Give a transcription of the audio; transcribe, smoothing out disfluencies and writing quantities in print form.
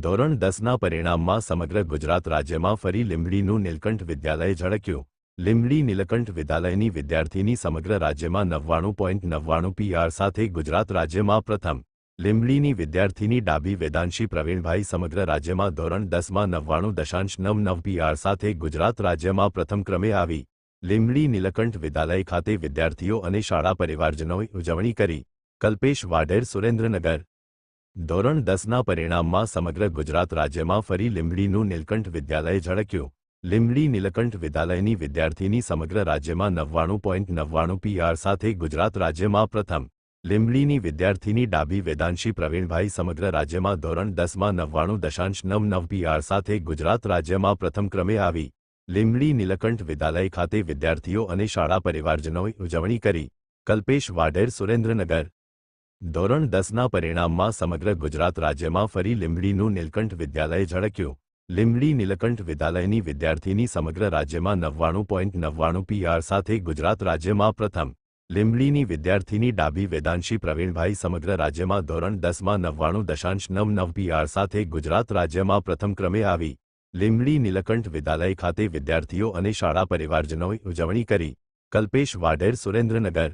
ધોરણ 10ના પરિણામમાં સમગ્ર ગુજરાત રાજ્યમાં ફરી લીંબડીનું નીલકંઠ વિદ્યાલય ઝળક્યું। લીંબડી નીલકંઠ વિદ્યાલયની વિદ્યાર્થીની સમગ્ર રાજ્યમાં 99.99 PR સાથે ગુજરાત રાજ્યમાં પ્રથમ। લીંબડીની વિદ્યાર્થીની ડાબી વેદાંશી પ્રવીણભાઈ સમગ્ર રાજ્યમાં ધોરણ 10માં 99.99 PR સાથે ગુજરાત રાજ્યમાં પ્રથમ ક્રમે આવી। લીંબડી નીલકંઠ વિદ્યાલય ખાતે વિદ્યાર્થીઓ અને શાળા પરિવારજનોએ ઉજવણી કરી। કલ્પેશ વાઢેર, સુરેન્દ્રનગર। ધોરણ 10ના પરિણામમાં સમગ્ર ગુજરાત રાજ્યમાં ફરી લીંબડીનું નીલકંઠ વિદ્યાલય ઝળક્યું। લીંબડી નીલકંઠ વિદ્યાલયની વિદ્યાર્થીની સમગ્ર રાજ્યમાં 99.99 PR સાથે ગુજરાત રાજ્યમાં પ્રથમ। લીંબડીની વિદ્યાર્થીની ડાબી વેદાંશી પ્રવીણભાઈ સમગ્ર રાજ્યમાં ધોરણ 10માં 99.99 PR સાથે ગુજરાત રાજ્યમાં પ્રથમ ક્રમે આવી। લીંબડી નીલકંઠ વિદ્યાલય ખાતે વિદ્યાર્થીઓ અને શાળા પરિવારજનોએ ઉજવણી કરી। કલ્પેશ વાઢેર, સુરેન્દ્રનગર। ધોરણ 10ના પરિણામમાં સમગ્ર ગુજરાત રાજ્યમાં ફરી લીંબડીનું નીલકંઠ વિદ્યાલય ઝળક્યું। લીંબડી નીલકંઠ વિદ્યાલયની વિદ્યાર્થીની સમગ્ર રાજ્યમાં 99.99 PR સાથે ગુજરાત રાજ્યમાં પ્રથમ। લીંબડીની વિદ્યાર્થીની ડાબી વેદાંશી પ્રવીણભાઈ સમગ્ર રાજ્યમાં ધોરણ 10માં 99.99 PR સાથે ગુજરાત રાજ્યમાં પ્રથમ ક્રમે આવી। લીંબડી નીલકંઠ વિદ્યાલય ખાતે વિદ્યાર્થીઓ અને શાળા પરિવારજનોએ ઉજવણી કરી। કલ્પેશ વાઢેર, સુરેન્દ્રનગર।